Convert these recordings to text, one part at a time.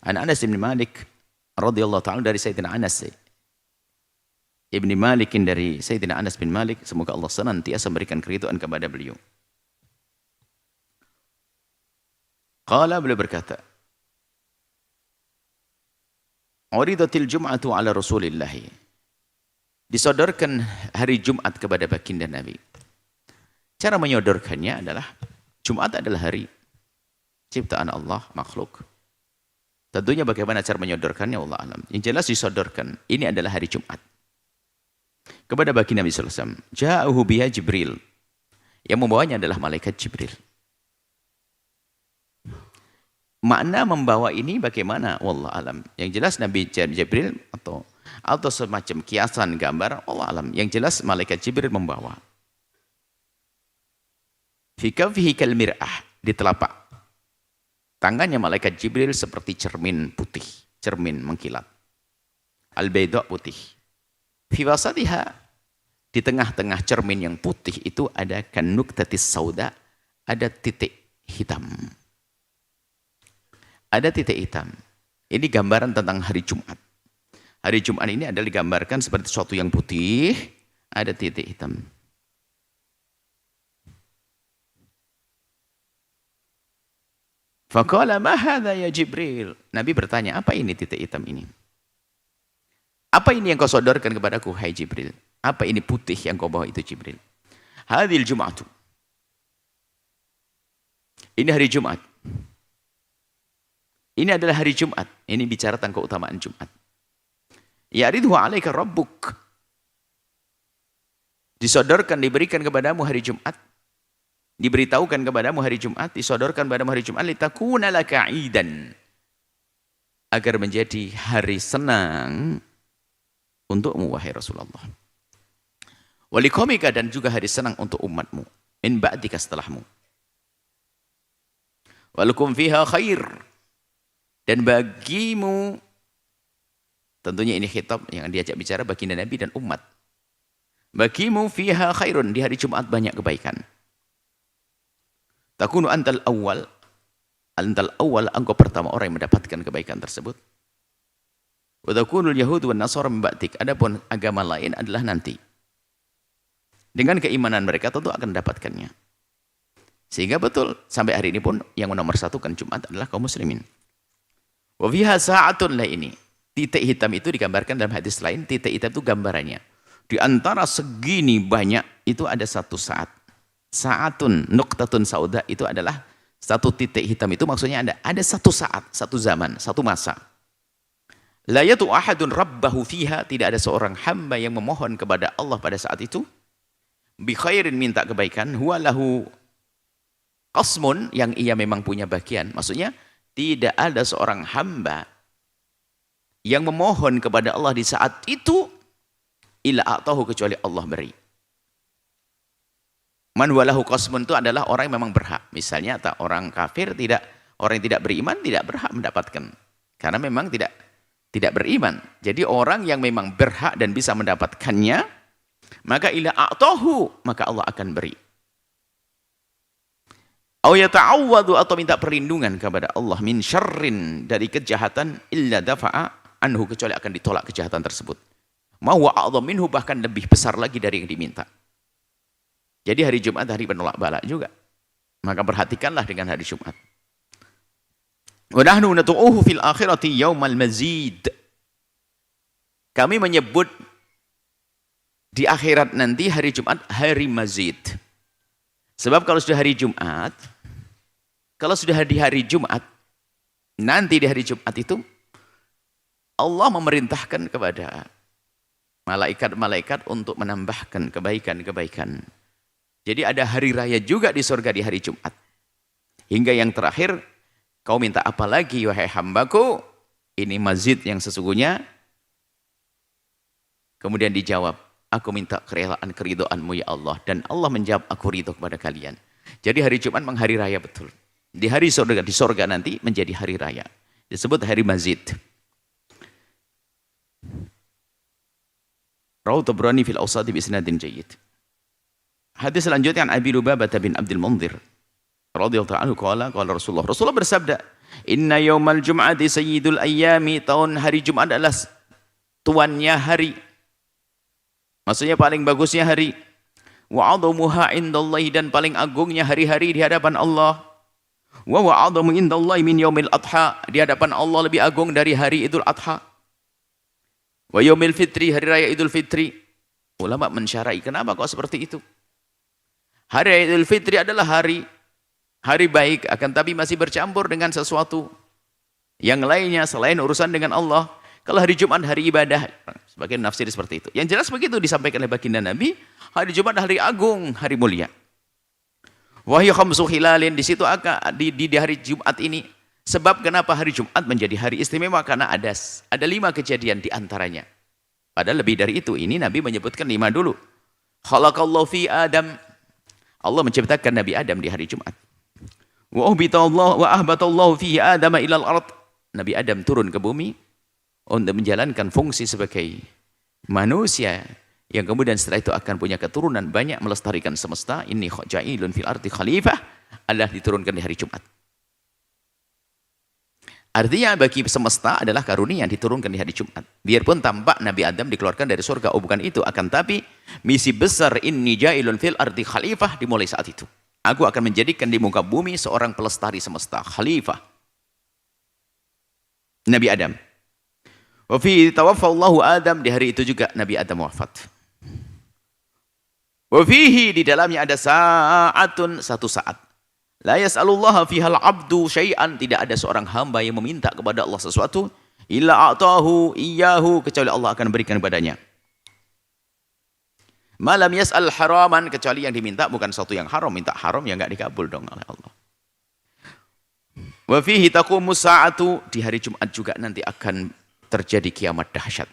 An Anas bin Malik radhiyallahu ta'ala dari Sayyidina Anas Ibni Malikin dari Sayyidina Anas bin Malik, semoga Allah senantiasa memberikan keridhaan kepada beliau. Qala, beliau berkata, Uridatil Jum'atu ala Rasulillah. Disodorkan hari Jumat kepada baginda Nabi. Cara menyodorkannya adalah Jumat adalah hari ciptaan Allah, makhluk. Tentunya bagaimana cara menyodorkannya Allah alam. Yang jelas disodorkan, ini adalah hari Jumat. Kepada baginda Nabi sallallahu alaihi wasallam, ja'ahu biha Jibril. Yang membawanya adalah malaikat Jibril. Makna membawa ini bagaimana? Wallah alam. Yang jelas Nabi Jibril atau semacam kiasan gambar, Allah alam. Yang jelas malaikat Jibril membawa. Fi kafihi kal mir'ah, di telapak tangannya malaikat Jibril seperti cermin putih, cermin mengkilat. Al-bayda putih. Fi wasatiha, di tengah-tengah cermin yang putih itu ada kanuktatis sauda, ada titik hitam. Ada titik hitam. Ini gambaran tentang hari Jumat. Hari Jumat ini adalah digambarkan seperti sesuatu yang putih, ada titik hitam. Faqala ma hadza ya Jibril. Nabi bertanya, apa ini titik hitam ini? Apa ini yang kau sodorkan kepadaku, hai Jibril? Apa ini putih yang kau bawa itu Jibril? Hadhil Jum'atu. Ini hari Jumat. Ini adalah hari Jumat. Ini bicara tentang keutamaan Jumat. Ya'ridhu 'alaika rabbuk. Disodorkan, diberikan kepadamu hari Jumat. Diberitahukan kepadamu hari Jumat, disodorkan kepadamu hari Jumat, litakuna laka 'idan. Agar menjadi hari senang untukmu, wahai Rasulullah. Waliqaumika, dan juga hari senang untuk umatmu. Min ba'dika, setelahmu. Walakum fiha khair. Dan bagimu, tentunya ini khitab yang diajak bicara baginda Nabi dan umat. Bagimu fiha khairun, di hari Jumat banyak kebaikan. Takunu antal awal, engkau pertama orang yang mendapatkan kebaikan tersebut. Wa takunul yahud wan nasara min ba'dik. Adapun agama lain adalah nanti. Dengan keimanan mereka tentu akan mendapatkannya. Sehingga betul sampai hari ini pun yang nomor satu kan Jumat adalah kaum muslimin. Wa fiha sa'atun la ini. Titik hitam itu digambarkan dalam hadis lain, titik hitam itu gambarannya. Di antara segini banyak itu ada satu saat. Sa'atun nuqtatun sauda itu adalah satu titik hitam, itu maksudnya ada satu saat, satu zaman, satu masa. La yatu ahadun rabbahu fiha, tidak ada seorang hamba yang memohon kepada Allah pada saat itu. Bi khairin, minta kebaikan, huwa lahu qasmun, yang ia memang punya bagian. Maksudnya tidak ada seorang hamba yang memohon kepada Allah di saat itu illa a'tahu, kecuali Allah beri. Man walahu qasmun itu adalah orang yang memang berhak. Misalnya orang kafir orang yang tidak beriman tidak berhak mendapatkan. Karena memang tidak beriman. Jadi orang yang memang berhak dan bisa mendapatkannya, maka illa a'tahu, maka Allah akan beri. Au yata'awwadu, atau minta perlindungan kepada Allah, min syarrin, dari kejahatan, illa dafa'a anhu, kecuali akan ditolak kejahatan tersebut. Ma huwa a'dham minhu, bahkan lebih besar lagi dari yang diminta. Jadi hari Jumat hari penolak bala juga. Maka perhatikanlah dengan hari Jumat. Wa nahnu natu'uhu fil akhirati yaumal mazid. Kami menyebut di akhirat nanti hari Jumat hari mazid. Sebab kalau sudah hari Jumat, kalau sudah di hari Jumat, nanti di hari Jumat itu Allah memerintahkan kepada malaikat-malaikat untuk menambahkan kebaikan-kebaikan. Jadi ada hari raya juga di surga di hari Jumat. Hingga yang terakhir, kau minta apa lagi wahai hambaku? Ini mazid yang sesungguhnya. Kemudian dijawab, aku minta kerelaan keridhaanmu ya Allah. Dan Allah menjawab, aku ridho kepada kalian. Jadi hari Jumat memang hari raya betul. Di hari surga, di surga nanti menjadi hari raya. Disebut hari mazid. Rawahu Tabrani fil Awsat bi isnadin jayyid. Hadis selanjutnya Abi Lubabah bin Abdul Mundhir radhiyallahu anhu qala Rasulullah bersabda, Inna yaumal jum'ati sayyidul ayyami, hari Jumat adalah tuannya hari. Maksudnya paling bagusnya hari. Wa 'adhamuha indallahi, dan paling agungnya hari-hari di hadapan Allah. Wa 'adhamu indallahi min yaumil adha, di hadapan Allah lebih agung dari hari Idul Adha. Wa yaumil fitri, hari raya Idul Fitri. Ulama mensyarai kenapa kok seperti itu. Hari Idul Fitri adalah hari baik, akan tapi masih bercampur dengan sesuatu yang lainnya selain urusan dengan Allah. Kalau hari Jumat hari ibadah, sebagian nafsir seperti itu. Yang jelas begitu disampaikan oleh baginda Nabi, hari Jumat hari agung, hari mulia. Wahyu khamsu hilalin, di situ di hari Jumat ini, sebab kenapa hari Jumat menjadi hari istimewa, karena ada 5 kejadian di antaranya. Padahal lebih dari itu, ini Nabi menyebutkan 5 dulu. Khalaqallahu fi Adam, Allah menciptakan Nabi Adam di hari Jumat. Wa ahbatallahu fihi Adama ilal ard, Nabi Adam turun ke bumi untuk menjalankan fungsi sebagai manusia yang kemudian setelah itu akan punya keturunan banyak, melestarikan semesta. Inni ja'ilun fil ardi khalifah, adalah diturunkan di hari Jumat. Artinya bagi semesta adalah karunia yang diturunkan di hari Jumat. Biarpun tampak Nabi Adam dikeluarkan dari surga, bukan itu, akan tapi misi besar inni ja'ilun fil ardi khalifah dimulai saat itu. Aku akan menjadikan di muka bumi seorang pelestari semesta, khalifah. Nabi Adam. Wa fi tawaffallahu Adam, di hari itu juga Nabi Adam wafat. Wa fihi, di dalamnya ada sa'atun, satu saat. La yas'alullaha fihal abdu syai'an, tidak ada seorang hamba yang meminta kepada Allah sesuatu illa a'tahu iyyahu, kecuali Allah akan berikan kepadanya. Malam yas'al haraman, kecuali yang diminta bukan sesuatu yang haram, minta haram yang enggak dikabul dong oleh Allah. Wa fihi taqumus sa'atu, di hari Jumat juga nanti akan terjadi kiamat dahsyat.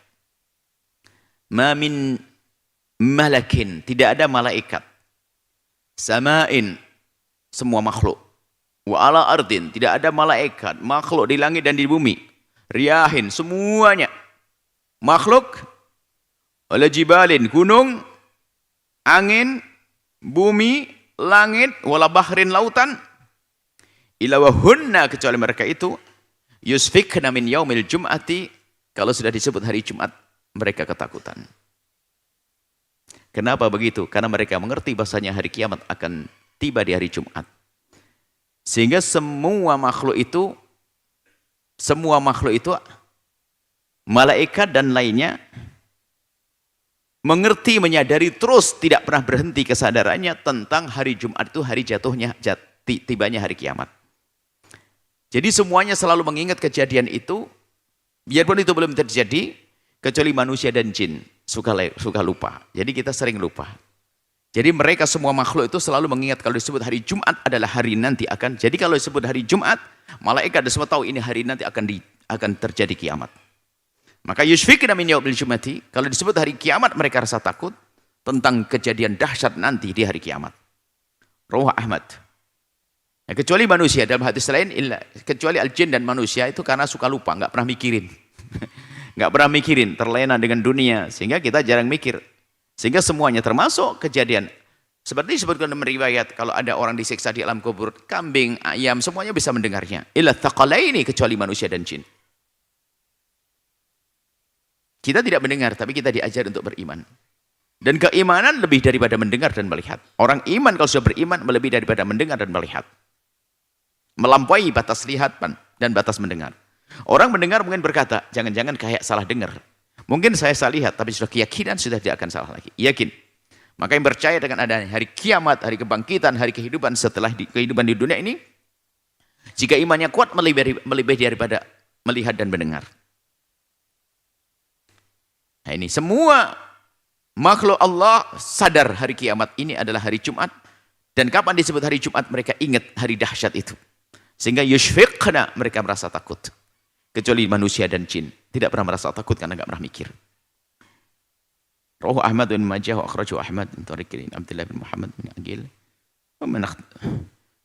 Ma min malakin, tidak ada malaikat. Sama'in, semua makhluk. Wa ala ardin, tidak ada malaikat, makhluk di langit dan di bumi. Riyahin, semuanya. Makhluk. Wala jibalin, gunung, angin, bumi, langit, wala bahrin, lautan. Ila wahunna, kecuali mereka itu yusfikna min yaumil jum'ati, kalau sudah disebut hari Jumat mereka ketakutan. Kenapa begitu? Karena mereka mengerti bahasanya hari kiamat akan tiba di hari Jumat. Sehingga semua makhluk itu malaikat dan lainnya mengerti, menyadari, terus tidak pernah berhenti kesadarannya tentang hari Jumat itu hari tibanya hari kiamat. Jadi semuanya selalu mengingat kejadian itu, biarpun itu belum terjadi, kecuali manusia dan jin suka lupa. Jadi kita sering lupa. Jadi mereka semua makhluk itu selalu mengingat kalau disebut hari Jumat adalah hari nanti akan. Jadi kalau disebut hari Jumat, malaikat dan semua tahu ini hari nanti akan terjadi kiamat. Maka yushfikna min yaumil jumati, kalau disebut hari kiamat mereka rasa takut tentang kejadian dahsyat nanti di hari kiamat. Rawah Ahmad. Ya, kecuali manusia, dalam hadis lain kecuali al-jin dan manusia itu karena suka lupa, nggak pernah mikirin. Nggak pernah mikirin, terlena dengan dunia sehingga kita jarang mikir. Sehingga semuanya termasuk kejadian seperti disebutkan dalam riwayat, kalau ada orang disiksa di alam kubur, kambing, ayam, semuanya bisa mendengarnya. Illa thaqalaini, kecuali manusia dan jin. Kita tidak mendengar, tapi kita diajar untuk beriman. Dan keimanan lebih daripada mendengar dan melihat. Orang iman kalau sudah beriman lebih daripada mendengar dan melihat. Melampaui batas lihat dan batas mendengar. Orang mendengar mungkin berkata, jangan-jangan kayak salah dengar. Mungkin saya salah lihat, tapi sudah keyakinan sudah tidak akan salah lagi. Yakin. Maka yang percaya dengan adanya hari kiamat, hari kebangkitan, hari kehidupan setelah kehidupan di dunia ini, jika imannya kuat melebihi daripada melihat dan mendengar. Nah ini semua makhluk Allah sadar hari kiamat ini adalah hari Jumat. Dan kapan disebut hari Jumat mereka ingat hari dahsyat itu. Sehingga yushfiqna, mereka merasa takut. Kecuali manusia dan jin. Tidak pernah merasa takut karena tidak pernah mikir. Rawahu Ahmad bin Majah wa akhrajahu Ahmad bin Tariq Abdullah bin Muhammad bin Aqil. Wa man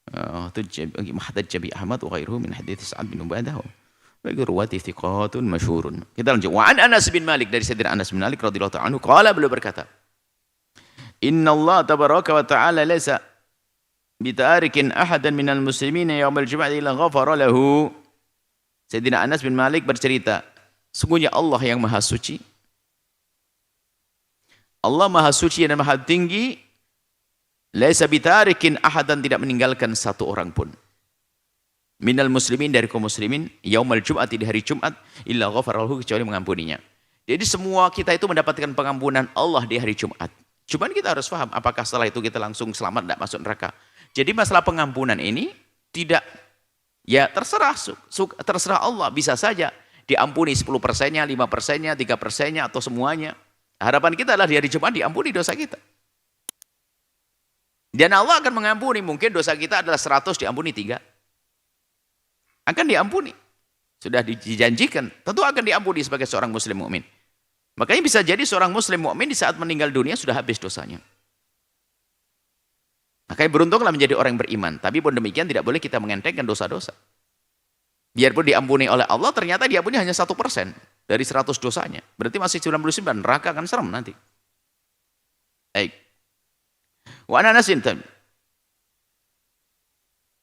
ihtajja bi Ahmad wa ghairuhu min hadits Sa'ad bin Ubadah. Wa ruwati thiqatun masyhurun. Kita lanjut. Wa an Anas bin Malik, dari Sayyidina Anas bin Malik radhiyallahu ta'ala anhu, qala, beliau berkata, Inna Allah tabaraka wa ta'ala laysa bitarikin ahadan minal muslimin yawmal jum'ati illa ghafara lahu. Sayyidina Anas bin Malik bercerita, sungguhnya Allah yang maha suci, Allah maha suci dan maha tinggi, laisa bitarikin ahadan, tidak meninggalkan satu orang pun. Minal muslimin, dari kaum muslimin, yaumal Jumat, di hari Jumat, illa ghafarallahu, kecuali mengampuninya. Jadi semua kita itu mendapatkan pengampunan Allah di hari Jumat. Cuman kita harus paham, apakah setelah itu kita langsung selamat, tidak masuk neraka. Jadi masalah pengampunan ini tidak, ya terserah Allah, bisa saja diampuni 10%-nya, 5%-nya, 3%-nya, atau semuanya. Harapan kita adalah di hari Jumat diampuni dosa kita. Dan Allah akan mengampuni, mungkin dosa kita adalah 100, diampuni 3. Akan diampuni. Sudah dijanjikan, tentu akan diampuni sebagai seorang muslim mukmin. Makanya bisa jadi seorang muslim mukmin di saat meninggal dunia sudah habis dosanya. Makanya beruntunglah menjadi orang yang beriman. Tapi pun demikian tidak boleh kita mengentengkan dosa-dosa. Biarpun diampuni oleh Allah, ternyata diampuni hanya 1% dari 100 dosanya. Berarti masih 99, neraka akan serem nanti. Baik. Wa Anasin.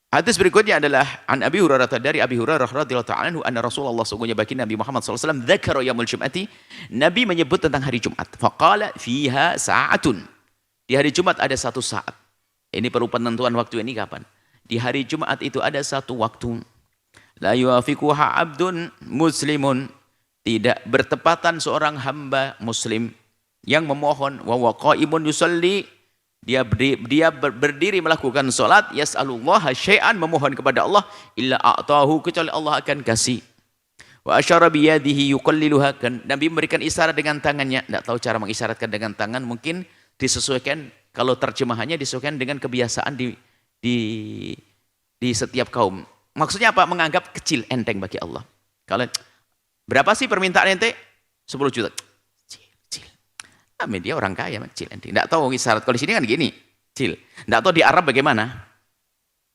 Hadis berikutnya adalah an Abi Hurairah, dari Abi Hurairah radhiyallahu ta'ala anhu, anna Rasulullah, sungguhnya baginda Nabi Muhammad SAW, dzakara yaumul Jum'ati, Nabi menyebut tentang hari Jumat. Faqala fiha sa'atun. Di hari Jumat ada satu saat. Ini perlu penentuan waktu ini kapan? Di hari Jumat itu ada satu waktu. La yuafiquha abdun muslimun. Tidak bertepatan seorang hamba muslim yang memohon, wa waqaimun yusalli, dia berdiri melakukan salat, yas'alullaha syai'an, memohon kepada Allah, illa a'tahu, kecuali Allah akan kasih. Wa asyara biyadihi yuqalliluha, Nabi memberikan isyarat dengan tangannya. Tidak tahu cara mengisyaratkan dengan tangan, mungkin disesuaikan, kalau terjemahannya disesuaikan dengan kebiasaan di setiap kaum. Maksudnya apa? Menganggap kecil, enteng bagi Allah. Kalau berapa sih permintaan ente? 10 juta. Kecil. Nah, dia orang kaya, kecil ente. Tidak tahu isyarat. Kalau di sini kan gini, kecil. Tidak tahu di Arab bagaimana.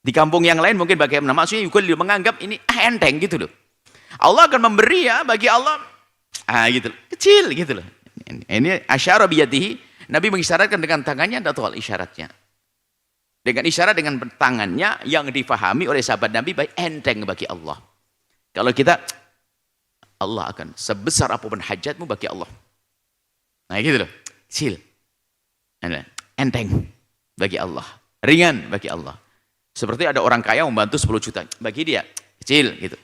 Di kampung yang lain mungkin bagaimana. Maksudnya juga menganggap ini enteng gitu loh. Allah akan memberi ya bagi Allah. Gitu. Kecil gitu loh. Ini asyara biyadihi. Nabi mengisyaratkan dengan tangannya, tidak tahu isyaratnya. Dengan isyarat dengan tangannya yang difahami oleh sahabat Nabi, baik enteng bagi Allah. Kalau kita, Allah akan sebesar apapun hajatmu bagi Allah. Nah gitu loh, kecil. Enteng bagi Allah. Ringan bagi Allah. Seperti ada orang kaya membantu 10 juta. Bagi dia, kecil gitu.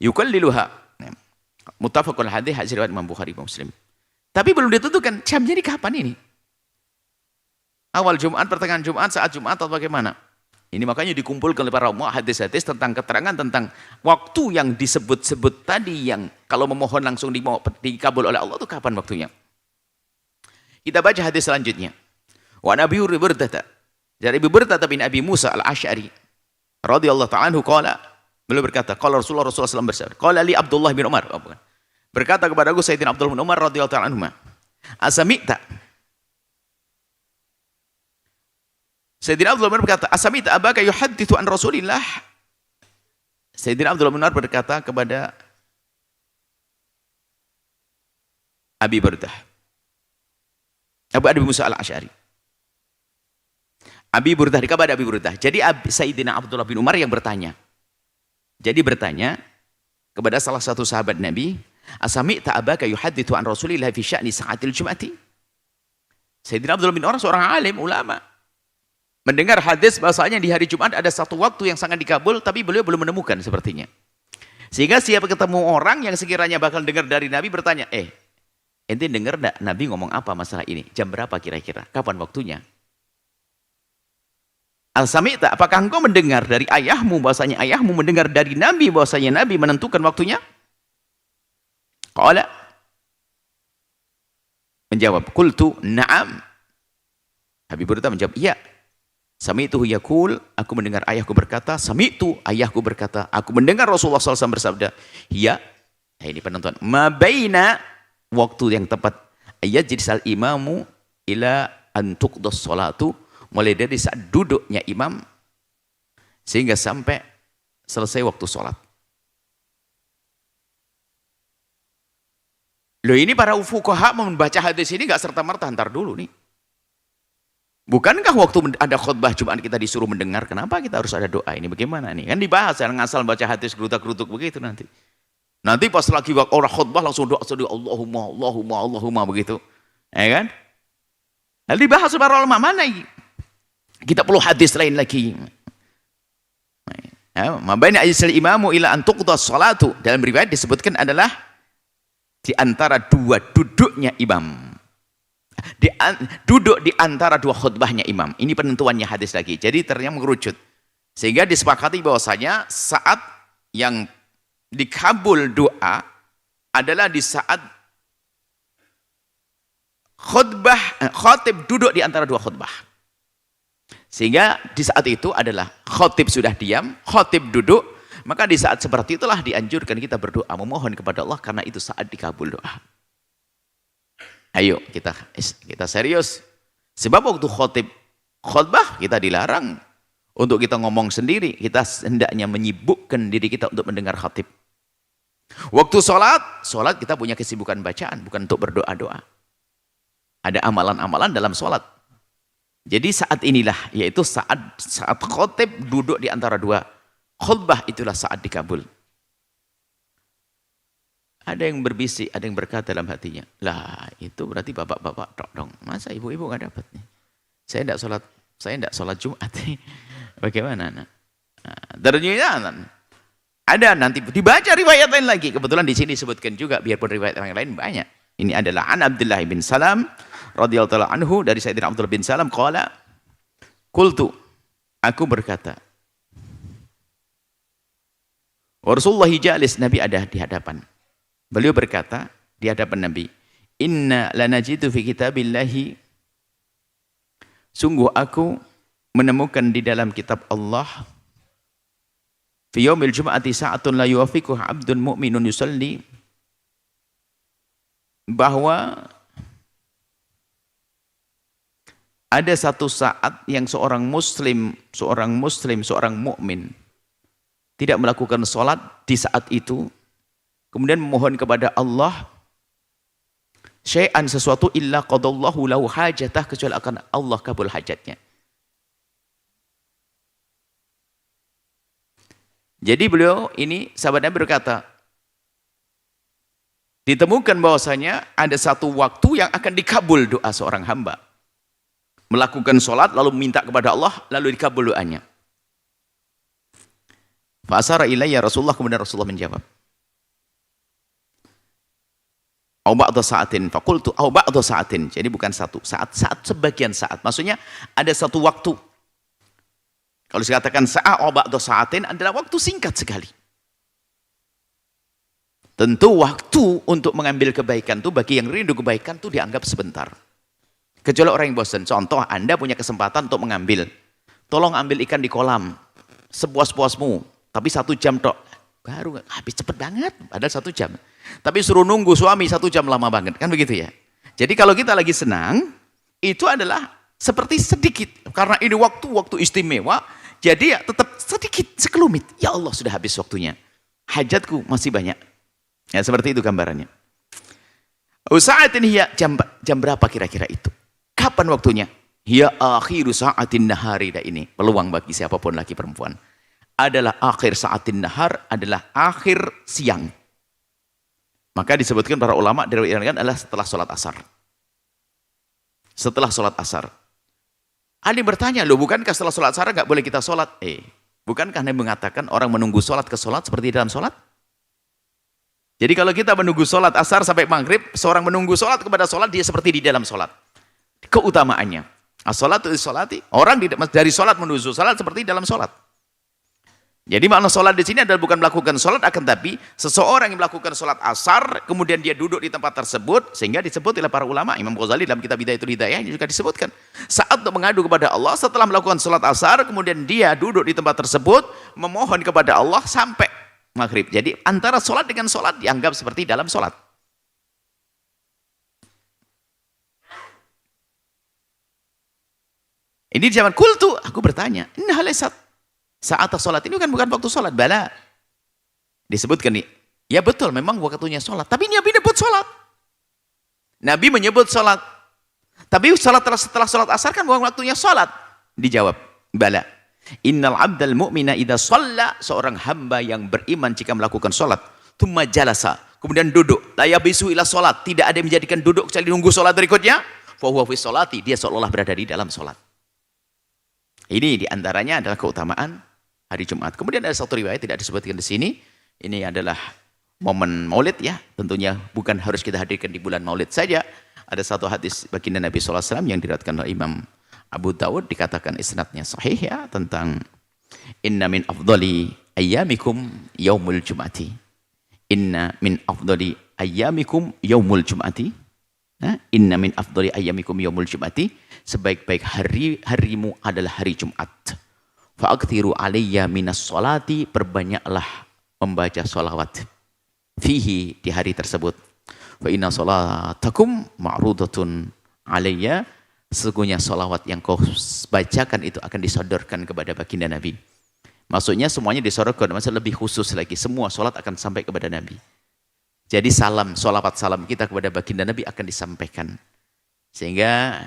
Yukalliluha. Muttafaqun hadis, hadis riwayat Imam Bukhari dan Muslim. Tapi belum ditentukan jamnya ini kapan ini. Awal Jumat, pertengahan Jumat, saat Jumat atau bagaimana? Ini makanya dikumpulkan oleh para ulama hadis-hadis tentang keterangan tentang waktu yang disebut-sebut tadi, yang kalau memohon langsung dikabul oleh Allah itu kapan waktunya. Kita baca hadis selanjutnya. Wa Nabi Burdah, dari Abu Burdah bin Abi Musa al-Asy'ari radhiyallahu ta'ala anhu qala, beliau berkata, qala Rasulullah SAW bersabda, qala li Abdullah bin Umar, berkata kepada aku Sayyidina Abdullah bin Umar radhiyallahu ta'ala anhu, asamita. Sayyidina Abdullah bin Umar berkata, asamita abaka yuhaddithu an Rasulillah. Sayyidina Abdullah bin Umar berkata kepada Abi Burdah, Abu Musa al-Asy'ari. Abi Burdah, kepada Abi Burdah. Jadi Sayyidina Abdullah bin Umar yang bertanya. Jadi bertanya kepada salah satu sahabat Nabi, asamita abaka yuhaddithu an Rasulillah fi sya'ni sa'atil Jum'ati. Sayyidina Abdullah bin Umar seorang alim, ulama, mendengar hadis bahasanya di hari Jumat ada satu waktu yang sangat dikabul, tapi beliau belum menemukan sepertinya. Sehingga siapa ketemu orang yang sekiranya bakal dengar dari Nabi bertanya, ente dengar enggak Nabi ngomong apa masalah ini? Jam berapa kira-kira? Kapan waktunya? Al-Sami'ta, apakah engkau mendengar dari ayahmu bahasanya ayahmu mendengar dari Nabi bahasanya Nabi menentukan waktunya? Qala, menjawab, qultu na'am. Habib Burdah menjawab, iya. Sami'tuhu yaqul, aku mendengar ayahku berkata, sami'tu, ayahku berkata, aku mendengar Rasulullah SAW bersabda, iya, ini penentuan, ma baina, waktu yang tepat, ayat jadi sal imamu ila antuqdas salatu, mulai dari saat duduknya imam sehingga sampai selesai waktu sholat. Loh, ini para fuqaha membaca hadis ini gak serta-merta, antar dulu nih. Bukankah waktu ada khutbah Jumat kita disuruh mendengar, kenapa kita harus ada doa? Ini bagaimana nih? Kan dibahas, jangan ngasal baca hadis gerutak-gerutuk begitu nanti. Nanti pas lagi orang khutbah langsung doa Allahumma, Allahumma, Allahumma begitu. Ya kan? Lalu dibahas para ulama, mana ini? Kita perlu hadis lain lagi. Mabaina ajsal imamu ila an tuqda sholatu. Dalam riwayat disebutkan adalah di antara dua duduknya imam. Duduk di antara dua khutbahnya imam. Ini penentuannya hadis lagi. Jadi ternyata mengerucut. Sehingga disepakati bahwasanya saat yang dikabul doa adalah di saat khatib duduk di antara dua khutbah. Sehingga di saat itu adalah khatib sudah diam, khatib duduk, maka di saat seperti itulah dianjurkan kita berdoa, memohon kepada Allah, karena itu saat dikabul doa. Ayo kita serius. Sebab waktu khutbah kita dilarang untuk kita ngomong sendiri. Kita hendaknya menyibukkan diri kita untuk mendengar khatib. Waktu sholat kita punya kesibukan bacaan, bukan untuk berdoa-doa. Ada amalan-amalan dalam sholat. Jadi saat inilah, yaitu saat khatib duduk di antara dua khutbah, itulah saat dikabul. Ada yang berbisik, ada yang berkata dalam hatinya, lah itu berarti bapak-bapak dong. Masa ibu-ibu nggak dapat nih? Saya tidak sholat Jumat. Bagaimana? Nah, ternyata ada nanti dibaca riwayat lain lagi. Kebetulan di sini disebutkan juga, biarpun riwayat yang lain banyak. Ini adalah an Abdullah bin Salam radhiyallahu anhu, dari Sayyidina Abdullah bin Salam qala qultu, aku berkata, Rasulullah jalis, Nabi ada di hadapan. Beliau berkata di hadapan Nabi, inna lanajidu fi kitabillahi, sungguh aku menemukan di dalam kitab Allah, fi yaumil jum'ati sa'atun la yuwafiquhu 'abdun mu'minun yusalli, bahwa ada satu saat yang seorang muslim, seorang mukmin tidak melakukan sholat di saat itu, kemudian memohon kepada Allah syai'an, sesuatu, illa qadallahu lahu hajatah, kecuali akan Allah kabul hajatnya. Jadi beliau ini, sahabatnya berkata, ditemukan bahwasanya ada satu waktu yang akan dikabul doa seorang hamba. Melakukan sholat, lalu minta kepada Allah, lalu dikabul doanya. Fa'asara ilayya Rasulullah, kemudian Rasulullah menjawab, au ba'da sa'atin, faqultu au ba'da sa'atin. Jadi bukan satu saat, sebagian saat. Maksudnya ada satu waktu. Kalau dikatakan sa'a au ba'da sa'atin adalah waktu singkat sekali. Tentu waktu untuk mengambil kebaikan itu, bagi yang rindu kebaikan itu dianggap sebentar. Kecuali orang yang bosan. Contoh, Anda punya kesempatan untuk mengambil. Tolong ambil ikan di kolam. Sepuas-puasmu. Tapi 1 jam tok. Baru habis cepet banget. Padahal 1 jam. Tapi suruh nunggu suami 1 jam, lama banget. Kan begitu ya. Jadi kalau kita lagi senang, itu adalah seperti sedikit. Karena ini waktu istimewa. Jadi ya tetap sedikit, sekelumit. Ya Allah, sudah habis waktunya. Hajatku masih banyak. Ya seperti itu gambarannya. Sa'atin hiya, jam berapa kira-kira itu? Kapan waktunya? Hiya akhiru sa'atin nahari. Ini peluang bagi siapapun laki perempuan. Adalah akhir sa'atin nahar, adalah akhir siang. Maka disebutkan para ulama diriwayatkan adalah setelah sholat asar. Setelah sholat asar. Ali bertanya, loh bukankah setelah sholat asar nggak boleh kita sholat? Bukankah Nabi mengatakan orang menunggu sholat ke sholat seperti dalam sholat? Jadi kalau kita menunggu sholat asar sampai maghrib, seorang menunggu sholat kepada sholat, dia seperti di dalam sholat. Keutamaannya. As-sholatu is-sholati. Orang dari sholat menuju sholat seperti dalam sholat. Jadi makna sholat di sini adalah bukan melakukan sholat, akan tapi seseorang yang melakukan sholat asar, kemudian dia duduk di tempat tersebut, sehingga disebut oleh para ulama, Imam Ghazali dalam kitab Bidayatul Hidayah ini juga disebutkan. Saat untuk mengadu kepada Allah, setelah melakukan sholat asar, kemudian dia duduk di tempat tersebut, memohon kepada Allah sampai maghrib. Jadi antara sholat dengan sholat dianggap seperti dalam sholat. Ini di zaman kultu, aku bertanya, innaha laysat saat sholat, ini bukan waktu sholat. Bala, disebutkan nih, ya betul memang waktunya sholat, tapi Nabi menyebut sholat. Nabi menyebut sholat, Tapi setelah sholat asar kan bukan waktunya sholat. Dijawab, bala. Innal abdal mu'mina idza shalla, seorang hamba yang beriman jika melakukan sholat, thumma jalasa, kemudian duduk, la yabisu ila sholat, tidak ada yang menjadikan duduk kecuali nunggu sholat berikutnya, fa huwa fi sholati, dia seolah-olah berada di dalam sholat. Ini diantaranya adalah keutamaan hari Jumat. Kemudian ada satu riwayat tidak disebutkan di sini. Ini adalah momen Maulid ya. Tentunya bukan harus kita hadirkan di bulan Maulid saja. Ada satu hadis baginda Nabi SAW yang diriwayatkan oleh Imam Abu Dawud, dikatakan isnadnya sahih ya, tentang inna min afdali ayyamikum yaumul jum'ati. Inna min afdali ayyamikum yaumul jum'ati. Inna min afdali ayyamikum yaumul jum'ati. Sebaik-baik harimu adalah hari Jumat. Fa'aktiru alayya minas sholati, perbanyaklah membaca sholawat. Fihi, di hari tersebut. Fa inna sholatakum ma'rudatun alayya, sesungguhnya sholawat yang kau bacakan itu akan disodorkan kepada baginda Nabi. Maksudnya semuanya disodorkan, maksudnya lebih khusus lagi. Semua sholat akan sampai kepada Nabi. Jadi salam, sholawat salam kita kepada baginda Nabi akan disampaikan. Sehingga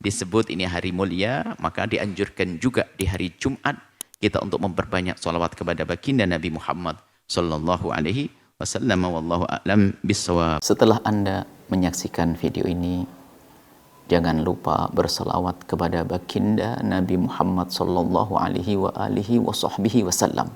disebut ini hari mulia, maka dianjurkan juga di hari Jumat kita untuk memperbanyak sholawat kepada baginda Nabi Muhammad sallallahu alaihi wasallam. Wallahu a'lam bissawab. Setelah Anda menyaksikan video ini, jangan lupa berselawat kepada baginda Nabi Muhammad sallallahu alaihi wa alihi wasallam.